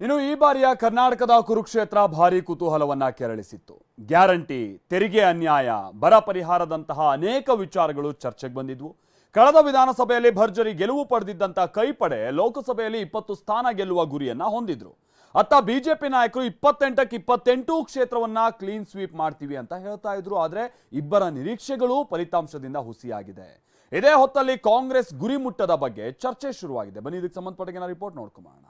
ಇನ್ನು ಈ ಬಾರಿಯ ಕರ್ನಾಟಕದ ಕುರುಕ್ಷೇತ್ರ ಭಾರಿ ಕುತೂಹಲವನ್ನ ಕೆರಳಿಸಿತ್ತು. ಗ್ಯಾರಂಟಿ, ತೆರಿಗೆ ಅನ್ಯಾಯ, ಬರ ಪರಿಹಾರದಂತಹ ಅನೇಕ ವಿಚಾರಗಳು ಚರ್ಚೆಗೆ ಬಂದಿದ್ವು. ಕಳೆದ ವಿಧಾನಸಭೆಯಲ್ಲಿ ಭರ್ಜರಿ ಗೆಲುವು ಪಡೆದಿದ್ದಂತ ಕೈಪಡೆ ಲೋಕಸಭೆಯಲ್ಲಿ 20 ಸ್ಥಾನ ಗೆಲ್ಲುವ ಗುರಿಯನ್ನ ಹೊಂದಿದ್ರು. ಅತ್ತ ಬಿಜೆಪಿ ನಾಯಕರು 28ಕ್ಕೆ 28 ಕ್ಷೇತ್ರವನ್ನ ಕ್ಲೀನ್ ಸ್ವೀಪ್ ಮಾಡ್ತೀವಿ ಅಂತ ಹೇಳ್ತಾ ಇದ್ರು. ಆದ್ರೆ ಇಬ್ಬರ ನಿರೀಕ್ಷೆಗಳು ಫಲಿತಾಂಶದಿಂದ ಹುಸಿಯಾಗಿದೆ. ಇದೇ ಹೊತ್ತಲ್ಲಿ ಕಾಂಗ್ರೆಸ್ ಗುರಿ ಮುಟ್ಟದ ಬಗ್ಗೆ ಚರ್ಚೆ ಶುರುವಾಗಿದೆ. ಬನ್ನಿ ಇದಕ್ಕೆ ಸಂಬಂಧಪಟ್ಟ ರಿಪೋರ್ಟ್ ನೋಡ್ಕೊಂಬೋಣ.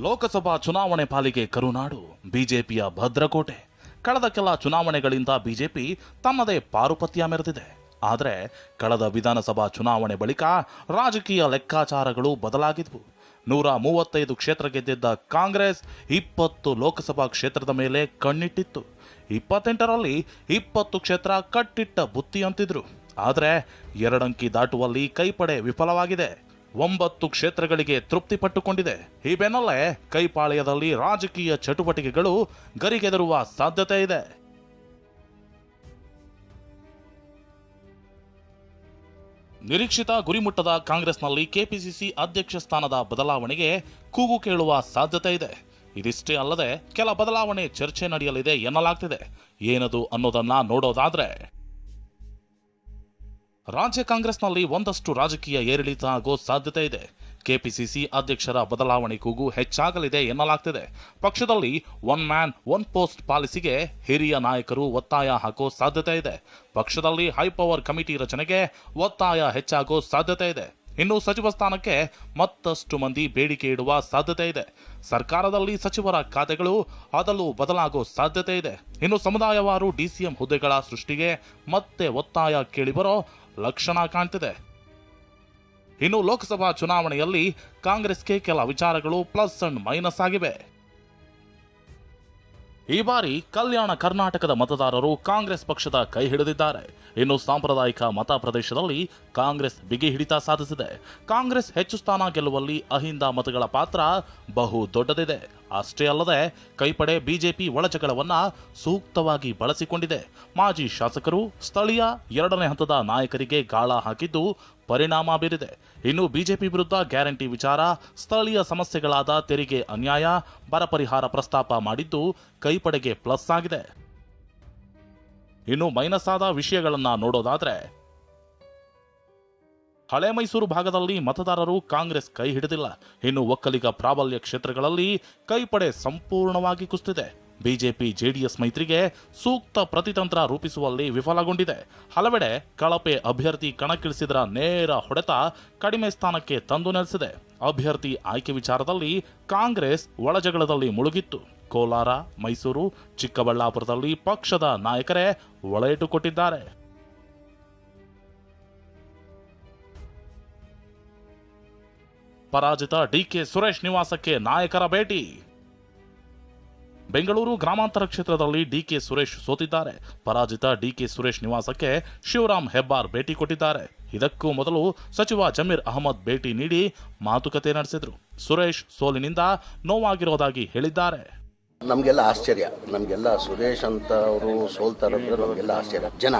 ಲೋಕಸಭಾ ಚುನಾವಣೆ ಪಾಲಿಗೆ ಕರುನಾಡು ಬಿಜೆಪಿಯ ಭದ್ರಕೋಟೆ. ಕಳೆದ ಕೆಲ ಚುನಾವಣೆಗಳಿಂದ ಬಿಜೆಪಿ ತನ್ನದೇ ಪಾರುಪತ್ಯ ಮೆರೆದಿದೆ. ಆದರೆ ಕಳೆದ ವಿಧಾನಸಭಾ ಚುನಾವಣೆ ಬಳಿಕ ರಾಜಕೀಯ ಲೆಕ್ಕಾಚಾರಗಳು ಬದಲಾಗಿದ್ವು. 135 ಕ್ಷೇತ್ರ ಗೆದ್ದಿದ್ದ ಕಾಂಗ್ರೆಸ್ 20 ಲೋಕಸಭಾ ಕ್ಷೇತ್ರದ ಮೇಲೆ ಕಣ್ಣಿಟ್ಟಿತ್ತು. 28ರಲ್ಲಿ 20 ಕ್ಷೇತ್ರ ಕಟ್ಟಿಟ್ಟ ಬುತ್ತಿ ಅಂತಿದ್ರು. ಆದರೆ 2 ಅಂಕಿ ದಾಟುವಲ್ಲಿ ಕೈಪಡೆ ವಿಫಲವಾಗಿದೆ. 9 ಕ್ಷೇತ್ರಗಳಿಗೆ ತೃಪ್ತಿ ಪಟ್ಟುಕೊಂಡಿದೆ. ಈ ಬೆನ್ನಲ್ಲೇ ಕೈಪಾಳ್ಯದಲ್ಲಿ ರಾಜಕೀಯ ಚಟುವಟಿಕೆಗಳು ಗರಿಗೆದರುವ ಸಾಧ್ಯತೆ ಇದೆ. ನಿರೀಕ್ಷಿತ ಗುರಿಮುಟ್ಟದ ಕಾಂಗ್ರೆಸ್ನಲ್ಲಿ ಕೆಪಿಸಿಸಿ ಅಧ್ಯಕ್ಷ ಸ್ಥಾನದ ಬದಲಾವಣೆಗೆ ಕೂಗು ಕೇಳುವ ಸಾಧ್ಯತೆ ಇದೆ. ಇದಿಷ್ಟೇ ಅಲ್ಲದೆ ಕೆಲ ಬದಲಾವಣೆ ಚರ್ಚೆ ನಡೆಯಲಿದೆ ಎನ್ನಲಾಗ್ತಿದೆ. ಏನದು ಅನ್ನೋದನ್ನ ನೋಡೋದಾದ್ರೆ, ರಾಜ್ಯ ಕಾಂಗ್ರೆಸ್ನಲ್ಲಿ ಒಂದಷ್ಟು ರಾಜಕೀಯ ಏರಿಳಿತ ಆಗೋ ಸಾಧ್ಯತೆ ಇದೆ. ಕೆಪಿಸಿಸಿ ಅಧ್ಯಕ್ಷರ ಬದಲಾವಣೆ ಕೂಗು ಹೆಚ್ಚಾಗಲಿದೆ ಎನ್ನಲಾಗ್ತಿದೆ. ಪಕ್ಷದಲ್ಲಿ 1 ಮ್ಯಾನ್ 1 ಪೋಸ್ಟ್ ಪಾಲಿಸಿಗೆ ಹಿರಿಯ ನಾಯಕರು ಒತ್ತಾಯ ಹಾಕೋ ಸಾಧ್ಯತೆ ಇದೆ. ಪಕ್ಷದಲ್ಲಿ ಹೈಪವರ್ ಕಮಿಟಿ ರಚನೆಗೆ ಒತ್ತಾಯ ಹೆಚ್ಚಾಗೋ ಸಾಧ್ಯತೆ ಇದೆ. ಇನ್ನು ಸಚಿವ ಸ್ಥಾನಕ್ಕೆ ಮತ್ತಷ್ಟು ಮಂದಿ ಬೇಡಿಕೆ ಇಡುವ ಸಾಧ್ಯತೆ ಇದೆ. ಸರ್ಕಾರದಲ್ಲಿ ಸಚಿವರ ಖಾತೆಗಳು ಅದಲು ಬದಲಾಗೋ ಸಾಧ್ಯತೆ ಇದೆ. ಇನ್ನು ಸಮುದಾಯವಾರು ಡಿಸಿಎಂ ಹುದ್ದೆಗಳ ಸೃಷ್ಟಿಗೆ ಮತ್ತೆ ಒತ್ತಾಯ ಕೇಳಿಬರೋ ಲಕ್ಷಣ ಕಾಣ್ತಿದೆ. ಇನ್ನು ಲೋಕಸಭಾ ಚುನಾವಣೆಯಲ್ಲಿ ಕಾಂಗ್ರೆಸ್ಗೆ ಕೆಲ ವಿಚಾರಗಳು ಪ್ಲಸ್ ಅಂಡ್ ಮೈನಸ್ ಆಗಿವೆ. ಈ ಬಾರಿ ಕಲ್ಯಾಣ ಕರ್ನಾಟಕದ ಮತದಾರರು ಕಾಂಗ್ರೆಸ್ ಪಕ್ಷದ ಕೈ ಹಿಡಿದಿದ್ದಾರೆ. ಇನ್ನು ಸಾಂಪ್ರದಾಯಿಕ ಮತ ಪ್ರದೇಶದಲ್ಲಿ ಕಾಂಗ್ರೆಸ್ ಬಿಗಿ ಹಿಡಿತ ಸಾಧಿಸಿದೆ. ಕಾಂಗ್ರೆಸ್ ಹೆಚ್ಚು ಸ್ಥಾನ ಗೆಲ್ಲುವಲ್ಲಿ ಅಹಿಂದ ಮತಗಳ ಪಾತ್ರ ಬಹು ದೊಡ್ಡದಿದೆ. ಅಷ್ಟೇ ಅಲ್ಲದೆ ಕೈಪಡೆ ಬಿಜೆಪಿ ಒಳಜಗಳವನ್ನ ಸೂಕ್ತವಾಗಿ ಬಳಸಿಕೊಂಡಿದೆ. ಮಾಜಿ ಶಾಸಕರು ಸ್ಥಳೀಯ 2ನೇ ಹಂತದ ನಾಯಕರಿಗೆ ಗಾಳ ಹಾಕಿದ್ದು ಪರಿಣಾಮ ಬೀರಿದೆ. ಇನ್ನು ಬಿಜೆಪಿ ವಿರುದ್ಧ ಗ್ಯಾರಂಟಿ ವಿಚಾರ, ಸ್ಥಳೀಯ ಸಮಸ್ಯೆಗಳಾದ ತೆರಿಗೆ ಅನ್ಯಾಯ, ಬರ ಪರಿಹಾರ ಪ್ರಸ್ತಾಪ ಮಾಡಿದ್ದು ಕೈಪಡೆಗೆ ಪ್ಲಸ್ ಆಗಿದೆ. ಇನ್ನು ಮೈನಸ್ ಆದ ವಿಷಯಗಳನ್ನ ನೋಡೋದಾದ್ರೆ, ಹಳೆ ಮೈಸೂರು ಭಾಗದಲ್ಲಿ ಮತದಾರರು ಕಾಂಗ್ರೆಸ್ ಕೈ ಹಿಡಿದಿಲ್ಲ. ಇನ್ನು ಒಕ್ಕಲಿಗ ಪ್ರಾಬಲ್ಯ ಕ್ಷೇತ್ರಗಳಲ್ಲಿ ಕೈಪಡೆ ಸಂಪೂರ್ಣವಾಗಿ ಕುಸಿದಿದೆ. ಬಿಜೆಪಿ ಜೆಡಿಎಸ್ ಮೈತ್ರಿಗೆ ಸೂಕ್ತ ಪ್ರತಿತಂತ್ರ ರೂಪಿಸುವಲ್ಲಿ ವಿಫಲಗೊಂಡಿದೆ. ಹಲವೆಡೆ ಕಳಪೆ ಅಭ್ಯರ್ಥಿ ಕಣಕ್ಕಿಳಿಸಿದರ ನೇರ ಹೊಡೆತ ಕಡಿಮೆ ಸ್ಥಾನಕ್ಕೆ ತಂದು ನೆಲೆಸಿದೆ. ಅಭ್ಯರ್ಥಿ ಆಯ್ಕೆ ವಿಚಾರದಲ್ಲಿ ಕಾಂಗ್ರೆಸ್ ಒಳಜಗಳದಲ್ಲಿ ಮುಳುಗಿತ್ತು. ಕೋಲಾರ, ಮೈಸೂರು, ಚಿಕ್ಕಬಳ್ಳಾಪುರದಲ್ಲಿ ಪಕ್ಷದ ನಾಯಕರೇ ಒಳೇಟು ಕೊಟ್ಟಿದ್ದಾರೆ. ಪರಾಜಿತ ಡಿಕೆ ಸುರೇಶ್ ನಿವಾಸಕ್ಕೆ ನಾಯಕರ ಭೇಟಿ. ಬೆಂಗಳೂರು ಗ್ರಾಮಾಂತರ ಕ್ಷೇತ್ರದಲ್ಲಿ ಡಿಕೆ ಸುರೇಶ್ ಸೋತಿದ್ದಾರೆ. ಪರಾಜಿತ ಡಿಕೆ ಸುರೇಶ್ ನಿವಾಸಕ್ಕೆ ಶಿವರಾಮ್ ಹೆಬ್ಬಾರ್ ಭೇಟಿ ಕೊಟ್ಟಿದ್ದಾರೆ. ಇದಕ್ಕೂ ಮೊದಲು ಸಚಿವ ಜಮೀರ್ ಅಹಮದ್ ಭೇಟಿ ನೀಡಿ ಮಾತುಕತೆ ನಡೆಸಿದ್ರು. ಸುರೇಶ್ ಸೋಲಿನಿಂದ ನೋವಾಗಿರೋದಾಗಿ ಹೇಳಿದ್ದಾರೆ. ನಮಗೆಲ್ಲ ಆಶ್ಚರ್ಯ, ನಮಗೆಲ್ಲ ಸುರೇಶ್ ಅಂತ ಅವರು ಸೋಲ್ತಾರೆ ಅಂದರೆ ನಮಗೆಲ್ಲ ಆಶ್ಚರ್ಯ. ಜನ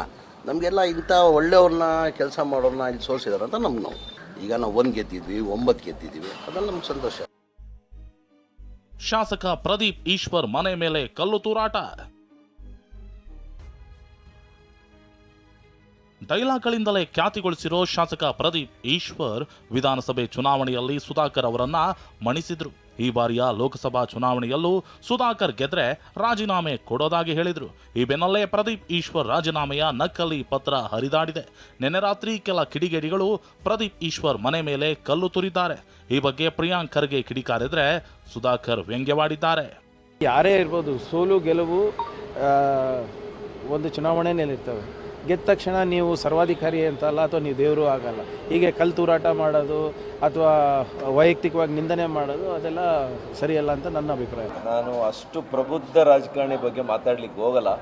ನಮಗೆಲ್ಲ ಇಂಥ ಒಳ್ಳೆಯವ್ರನ್ನ ಕೆಲಸ ಮಾಡೋರನ್ನ ಇಲ್ಲಿ ಸೋಲ್ಸಿದಾರೆ ಅಂತ ನಮ್ಗೆ ನಾವು ಈಗ ನಾವು 1 ಗೆದ್ದಿದ್ವಿ, 9 ಗೆದ್ದಿದ್ದೀವಿ, ಅದೆಲ್ಲ ನಮ್ಗೆ ಸಂತೋಷ. ಶಾಸಕ ಪ್ರದೀಪ್ ಈಶ್ವರ್ ಮನೆ ಮೇಲೆ ಕಲ್ಲು ತೂರಾಟ. ಡೈಲಾಗ್ಗಳಿಂದಲೇ ಖ್ಯಾತಿಗೊಳಿಸಿರೋ ಶಾಸಕ ಪ್ರದೀಪ್ ಈಶ್ವರ್ ವಿಧಾನಸಭೆ ಚುನಾವಣೆಯಲ್ಲಿ ಸುಧಾಕರ್ ಅವರನ್ನ ಮಣಿಸಿದ್ರು. ಈ ಬಾರಿಯ ಲೋಕಸಭಾ ಚುನಾವಣೆಯಲ್ಲೂ ಸುಧಾಕರ್ ಗೆದ್ರೆ ರಾಜೀನಾಮೆ ಕೊಡೋದಾಗಿ ಹೇಳಿದ್ರು. ಈ ಬೆನ್ನಲ್ಲೇ ಪ್ರದೀಪ್ ಈಶ್ವರ್ ರಾಜೀನಾಮೆಯ ನಕಲಿ ಪತ್ರ ಹರಿದಾಡಿದೆ. ನಿನ್ನೆ ರಾತ್ರಿ ಕೆಲ ಕಿಡಿಗೇಡಿಗಳು ಪ್ರದೀಪ್ ಈಶ್ವರ್ ಮನೆ ಮೇಲೆ ಕಲ್ಲು ತುರಿದ್ದಾರೆ. ಈ ಬಗ್ಗೆ ಪ್ರಿಯಾಂಕ್ ಖರ್ಗೆ ಕಿಡಿಕಾರಿದ್ರೆ ಸುಧಾಕರ್ ವ್ಯಂಗ್ಯವಾಡಿದ್ದಾರೆ. ಯಾರೇ ಇರ್ಬೋದು, ಸೋಲು ಗೆಲುವು ಒಂದು ಚುನಾವಣೆಯಲ್ಲಿರ್ತವೆ. ಗೆದ್ದ ತಕ್ಷಣ ನೀವು ಸರ್ವಾಧಿಕಾರಿ ಅಂತಲ್ಲ, ಅಥವಾ ನೀವು ದೇವರು ಆಗಲ್ಲ. ಹೀಗೆ ಕಲ್ಲು ತೂರಾಟ ಮಾಡೋದು ಅಥವಾ ವೈಯಕ್ತಿಕವಾಗಿ ನಿಂದನೆ ಮಾಡೋದು ಅದೆಲ್ಲ ಸರಿಯಲ್ಲ ಅಂತ ನನ್ನ ಅಭಿಪ್ರಾಯ. ನಾನು ಅಷ್ಟು ಪ್ರಬುದ್ಧ ರಾಜಕಾರಣಿ ಬಗ್ಗೆ ಮಾತಾಡ್ಲಿಕ್ಕೆ ಹೋಗಲ್ಲ.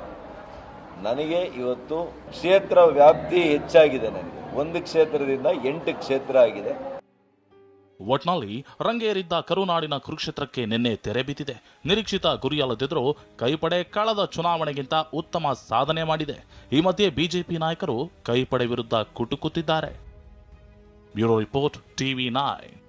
ನನಗೆ ಇವತ್ತು ಕ್ಷೇತ್ರ ವ್ಯಾಪ್ತಿ ಹೆಚ್ಚಾಗಿದೆ. ನನಗೆ 1 ಕ್ಷೇತ್ರದಿಂದ 8 ಕ್ಷೇತ್ರ ಆಗಿದೆ. ಒಟ್ನಲ್ಲಿ ರಂಗೇರಿದ್ದ ಕರುನಾಡಿನ ಕುರುಕ್ಷೇತ್ರಕ್ಕೆ ನಿನ್ನೆ ತೆರೆ ಬಿದ್ದಿದೆ. ನಿರೀಕ್ಷಿತ ಗುರಿಯಲ್ಲದಿದ್ದರೂ ಕೈಪಡೆ ಕಳೆದ ಚುನಾವಣೆಗಿಂತ ಉತ್ತಮ ಸಾಧನೆ ಮಾಡಿದೆ. ಈ ಮಧ್ಯೆ ಬಿಜೆಪಿ ನಾಯಕರು ಕೈಪಡೆ ವಿರುದ್ಧ ಕುಟುಕುತ್ತಿದ್ದಾರೆ. Bureau report, TV9.